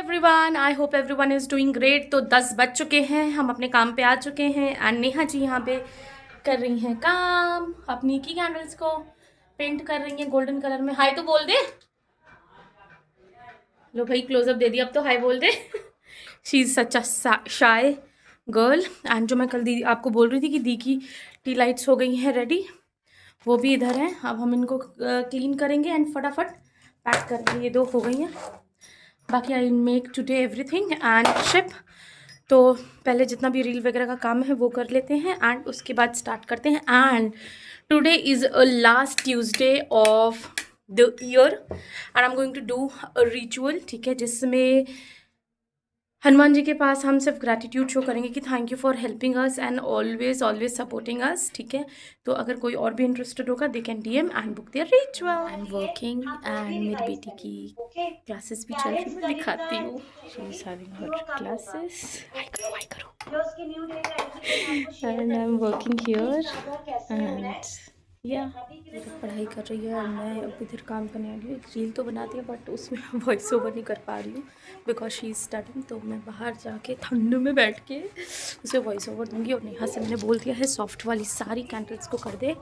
Everyone, I hope everyone is doing great. तो 10 बज चुके हैं, हम अपने काम पे आ चुके हैं एंड नेहा जी यहाँ पे कर रही हैं काम। अपनी की कैंडल्स को पेंट कर रही हैं गोल्डन कलर में। हाय तो बोल दे। लो भाई क्लोजअप दे दिया, अब तो हाय बोल दे। She is such a shy girl. And जो मैं कल दी आपको बोल रही थी कि दी की टी लाइट्स हो गई हैं रेडी, वो भी इधर हैं। अब हम इनको क्लीन करेंगे एंड फटाफट पैक करेंगे। ये 2 हो गई हैं, बाकी I make today everything and ship. तो पहले जितना भी रील वगैरह का काम है वो कर लेते हैं एंड उसके बाद स्टार्ट करते हैं। And today is a last Tuesday of the year and I am going to do a ritual, ठीक है, जिसमें हनुमान जी के पास हम सिर्फ ग्रैटिट्यूड शो करेंगे कि thank you for helping us and always always supporting us, ठीक है। तो अगर कोई और भी इंटरेस्टेड होगा they can DM and book their ritual. I am working and मेरी बेटी की क्लासेस भी चल रही है, मैं दिखाती हूँ। She is having her classes. Hi करो, हाय करो। And I am working here and या पढ़ाई कर रही है। मैं अब इधर काम करने आ रही हूँ। एक रील तो बना दिया बट उसमें वॉइस ओवर नहीं कर पा रही हूँ बिकॉज शी इज़ स्टडिंग। तो मैं बाहर जाके ठंड में बैठ के उसे वॉइस ओवर दूंगी। और नेहा से मैंने बोल दिया है सॉफ्ट वाली सारी कैंडल्स को कर दे।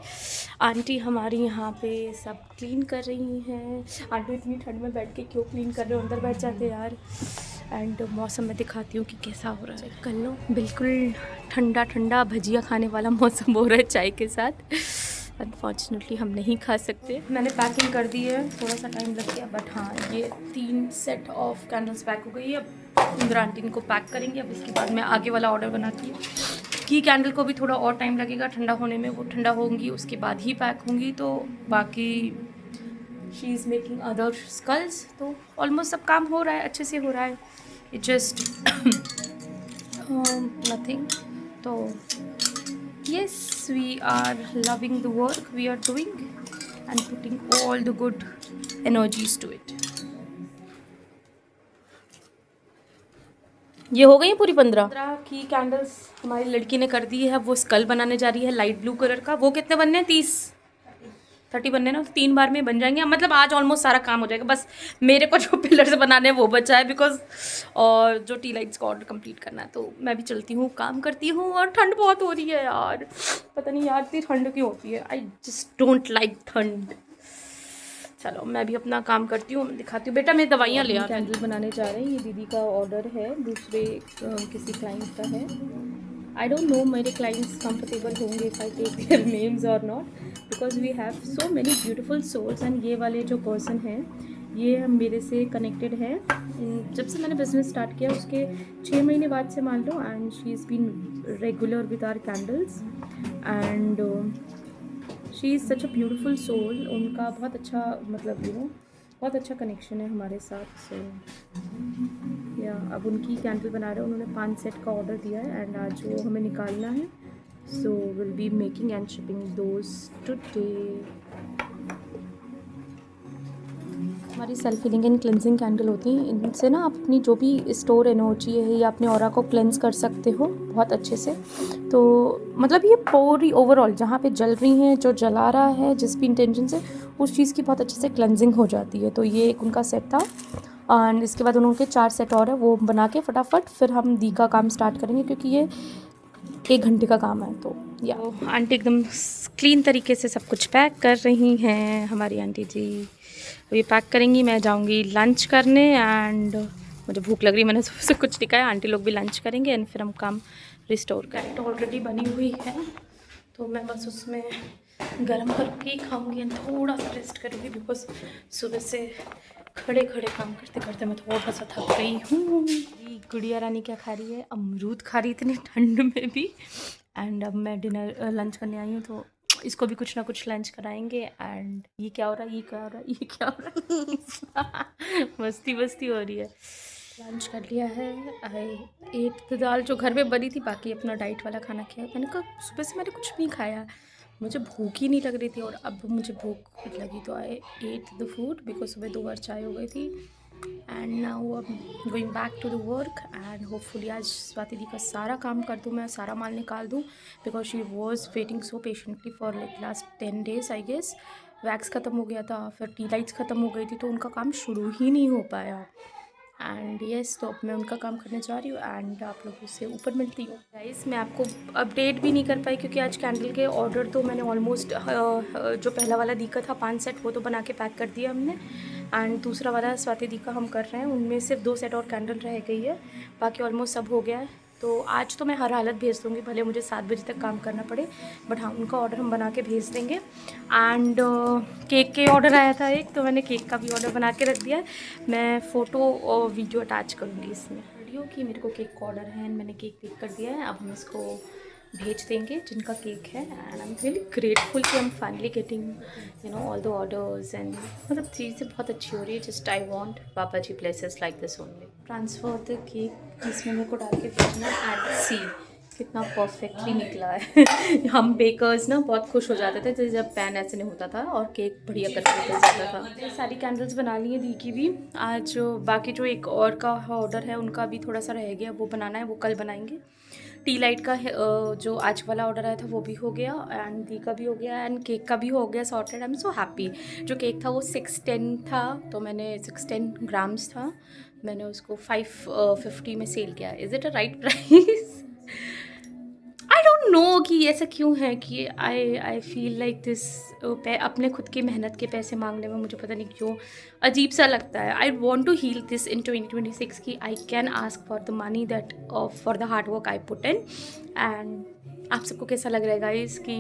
आंटी हमारी यहाँ पे सब क्लीन कर रही हैं। आंटी इतनी ठंड में बैठ के क्यों क्लीन कर रहे हो, अंदर बैठ जाते यार। एंड मौसम मैं दिखाती हूँ कि कैसा हो रहा है। कल लो बिल्कुल ठंडा ठंडा भजिया खाने वाला मौसम हो रहा है चाय के साथ। अनफॉर्चुनेटली हम नहीं खा सकते। मैंने पैकिंग कर दी है, थोड़ा सा टाइम लग गया बट हाँ, ये 3 सेट ऑफ कैंडल्स पैक हो गई है। अब इंदिरा आंटी इनको पैक करेंगे। अब इसके बाद मैं आगे वाला ऑर्डर बनाती हूँ कि कैंडल को भी थोड़ा और टाइम लगेगा ठंडा होने में। वो ठंडा होंगी उसके बाद ही पैक होंगी। तो बाकी she is making other skulls. तो ऑलमोस्ट सब काम हो रहा है, अच्छे से हो रहा है। It just nothing. तो yes, we are loving the work we are doing and putting all the good energies to it. ये हो गई है पूरी 15 की कैंडल्स हमारी लड़की ने कर दी है। वो स्कल बनाने जा रही है लाइट ब्लू कलर का। वो कितने बनने हैं? 30 बनने ना, तो 3 बार में बन जाएंगे। मतलब आज ऑलमोस्ट सारा काम हो जाएगा। बस मेरे को जो पिलर्स बनाने हैं वो बचा है बिकॉज, और जो टी लाइट्स का ऑर्डर कंप्लीट करना है। तो मैं भी चलती हूँ, काम करती हूँ। और ठंड बहुत हो रही है यार, पता नहीं यार इतनी ठंड क्यों होती है। आई जस्ट डोंट लाइक ठंड। चलो मैं भी अपना काम करती हूँ, दिखाती हूँ। बेटा मैं दवाइयाँ ले आ। कैंडल बनाने जा रहे हैं। ये दीदी का ऑर्डर है, दूसरे किसी क्लाइंट का है। आई डोंट नो मेरे क्लाइंट्स कंफर्टेबल होंगे if I take their names और not, because we have so many beautiful souls. And ये वाले जो पर्सन हैं ये मेरे से कनेक्टेड है। जब से मैंने बिजनेस स्टार्ट किया उसके 6 महीने बाद से मान लो। And she is been regular with our candles and she is such a beautiful soul. उनका बहुत अच्छा मतलब बहुत अच्छा कनेक्शन है हमारे साथ। सो या अब उनकी कैंडल बना रहे हैं। उन्होंने 5 सेट का ऑर्डर दिया है एंड आज वो हमें निकालना है। So will be making and shipping those today. हमारी self healing and cleansing candle होती हैं। इनसे ना आप अपनी जो भी स्टोर एनर्जी है या अपने ऑरा को क्लेंज कर सकते हो बहुत अच्छे से। तो मतलब ये पूरी ओवरऑल जहाँ पे जल रही हैं, जो जला रहा है जिस भी इंटेंशन से, उस चीज़ की बहुत अच्छे से क्लेंजिंग हो जाती है। तो ये एक उनका सेट था एंड इसके बाद उनके 4 सेट और है, वो बना के फटाफट फिर हम दी का काम स्टार्ट करेंगे क्योंकि ये 1 घंटे का काम है। तो या आंटी एकदम क्लीन तरीके से सब कुछ पैक कर रही हैं हमारी आंटी जी। अभी पैक करेंगी, मैं जाऊंगी लंच करने एंड मुझे भूख लग रही है। मैंने सुबह से कुछ नहीं खाया। आंटी लोग भी लंच करेंगे एंड फिर हम काम रिस्टोर करें। तो ऑलरेडी बनी हुई है तो मैं बस उसमें गर्म करके खाऊंगी एंड थोड़ा सा रेस्ट करूँगी बिकॉज सुबह से खड़े खड़े काम करते करते मैं थोड़ा सा थक गई हूँ। गुड़िया रानी क्या खा रही है? अमरूद खा रही इतनी ठंड में भी। एंड अब मैं डिनर लंच करने आई हूँ तो इसको भी कुछ ना कुछ लंच कराएंगे। एंड ये क्या हो रहा है, ये क्या हो रहा है, ये क्या हो रहा है? मस्ती मस्ती हो रही है। लंच कर लिया है। आई एक तो दाल जो घर में बनी थी, बाकी अपना डाइट वाला खाना खाया। मैंने कहा सुबह से मैंने कुछ नहीं खाया, मुझे भूख ही नहीं लग रही थी और अब मुझे भूख लगी तो I ate the food because सुबह 2 बार चाय हो गई थी। एंड नाउ अब going back to the work and hopefully आज स्वाति दी का सारा काम कर दूँ, मैं सारा माल निकाल दूँ because she was waiting so patiently for like last 10 days I guess. Wax ख़त्म हो गया था, फिर टी लाइट्स ख़त्म हो गई थी तो उनका काम शुरू ही नहीं हो पाया। एंड यस, तो अब मैं उनका काम करने जा रही हूँ एंड आप लोगों से ऊपर मिलती हूँ। गाइस मैं आपको अपडेट भी नहीं कर पाई क्योंकि आज कैंडल के ऑर्डर तो मैंने ऑलमोस्ट जो पहला वाला दी का था 5 सेट वो तो बना के पैक कर दिया हमने, एंड दूसरा वाला स्वाति दी का हम कर रहे हैं, उनमें सिर्फ 2 सेट और कैंडल रह गई है, बाकी ऑलमोस्ट सब हो गया है। तो आज तो मैं हर हालत भेज दूँगी, भले मुझे 7 बजे तक काम करना पड़े, बट हाँ उनका ऑर्डर हम बना के भेज देंगे। एंड केक के ऑर्डर आया था एक, तो मैंने केक का भी ऑर्डर बना के रख दिया है। मैं फ़ोटो और वीडियो अटैच करूँगी इसमें वीडियो की मेरे को केक का ऑर्डर है एंड मैंने केक पिक कर दिया है। अब हम इसको भेज देंगे जिनका केक है, and I am really grateful कि हम finally getting all the orders, and मतलब चीज़ें बहुत अच्छी हो रही है। जस्ट आई वांट पापा जी places like this only. Transfer the cake इसमें मेरे को डाल के भेजना एंड सी कितना परफेक्टली निकला है। हम बेकर्स ना बहुत खुश हो जाते थे जब पैन ऐसे नहीं होता था और केक बढ़िया करके निकल जाता था। सारी कैंडल्स बना ली है दी की भी। आज बाकी जो एक और का ऑर्डर है उनका भी थोड़ा सा रह गया, वो बनाना है, वो कल बनाएंगे। टी लाइट का जो आज वाला ऑर्डर आया था वो भी हो गया एंड दी का भी हो गया एंड केक का भी हो गया sorted. I am so happy. जो केक था वो 610 था, तो मैंने 610 ग्राम्स था, मैंने उसको 550 में सेल किया। Is it a right price? I don't no कि ऐसा क्यों है कि आई फील लाइक दिस। अपने खुद की मेहनत के पैसे मांगने में मुझे पता नहीं क्यों अजीब सा लगता है। I want to heal this in 2026 कि I can ask for the money that for the hard work I put in. And आप सबको कैसा लग रहा है गाइस कि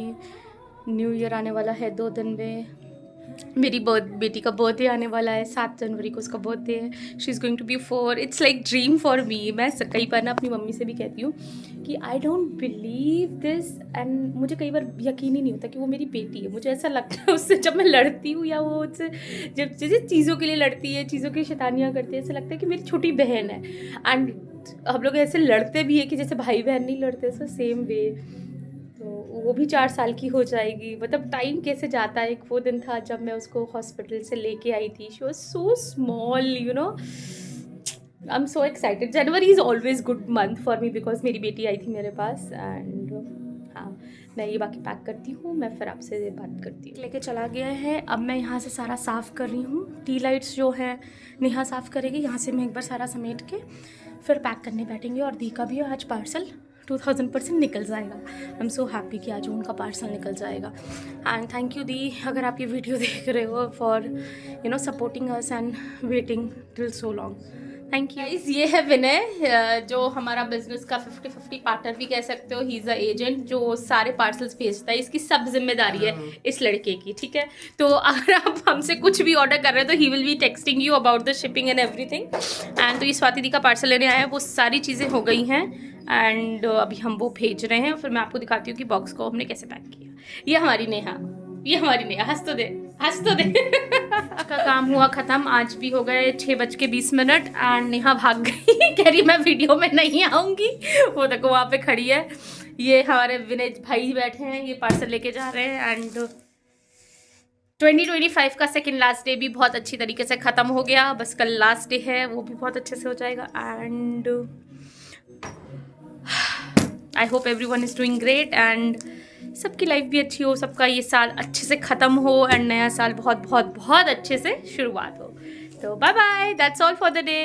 न्यू ईयर आने वाला है 2 दिन में, मेरी बेटी का बर्थडे आने वाला है, 7 जनवरी को उसका बर्थडे है। She is going to be 4। It's like dream for me. मैं कई बार ना अपनी मम्मी से भी कहती हूँ कि I don't believe this, and मुझे कई बार यकीन ही नहीं होता कि वो मेरी बेटी है। मुझे ऐसा लगता है उससे जब मैं लड़ती हूँ या वो उससे जब जैसे चीज़ों के लिए लड़ती है, चीज़ों की शैतानियाँ करती है, ऐसा लगता है कि मेरी छोटी बहन है। एंड हम लोग ऐसे लड़ते भी है कि जैसे भाई बहन नहीं लड़ते, सो सेम वे। तो वो भी 4 साल की हो जाएगी। मतलब टाइम कैसे जाता है। एक वो दिन था जब मैं उसको हॉस्पिटल से लेके आई थी, she was so small, I am so excited. January is always good month for me because मेरी बेटी आई थी मेरे पास। एंड हाँ, मैं ये बाकी पैक करती हूँ, मैं फिर आपसे बात करती हूँ। लेके चला गया है, अब मैं यहाँ से सारा साफ़ कर रही हूँ। टी लाइट्स जो है नेहा साफ़ करेगी, यहाँ से मैं एक बार सारा समेट के फिर पैक करने बैठेंगे। और दी का भी आज पार्सल 2000% निकल जाएगा। आई एम सो हैप्पी कि आज उनका पार्सल निकल जाएगा। एंड थैंक यू दी, अगर आप ये वीडियो देख रहे हो, for supporting us and waiting till so long. Thank you. ये है विनय, जो हमारा बिजनेस का 50-50 पार्टनर भी कह सकते हो। ही इज़ अ एजेंट जो सारे पार्सल्स भेजता है। इसकी सब जिम्मेदारी है इस लड़के की, ठीक है। तो अगर आप हमसे कुछ भी ऑर्डर कर रहे हो तो he will be texting you about the shipping and everything. And तो ये स्वाति दी का पार्सल लेने आया है, वो सारी चीज़ें हो गई हैं एंड अभी हम वो भेज रहे हैं। फिर मैं आपको दिखाती हूँ कि बॉक्स को हमने कैसे पैक किया। ये हमारी नेहा, ये हमारी नेहा, हंस तो दे, हंस तो दे। का काम हुआ ख़त्म। आज भी हो गए 6:20 एंड नेहा भाग गई, कह रही मैं वीडियो में नहीं आऊँगी। वो देखो वहाँ पे खड़ी है। ये हमारे विनय भाई बैठे हैं, ये पार्सल लेके जा रहे हैं। एंड 2025 का सेकेंड लास्ट डे भी बहुत अच्छी तरीके से ख़त्म हो गया। बस कल लास्ट डे है, वो भी बहुत अच्छे से हो जाएगा। And I hope everyone is doing great and सबकी लाइफ भी अच्छी हो, सबका ये साल अच्छे से ख़त्म हो एंड नया साल बहुत बहुत बहुत अच्छे से शुरुआत हो। तो bye bye, that's all for the day.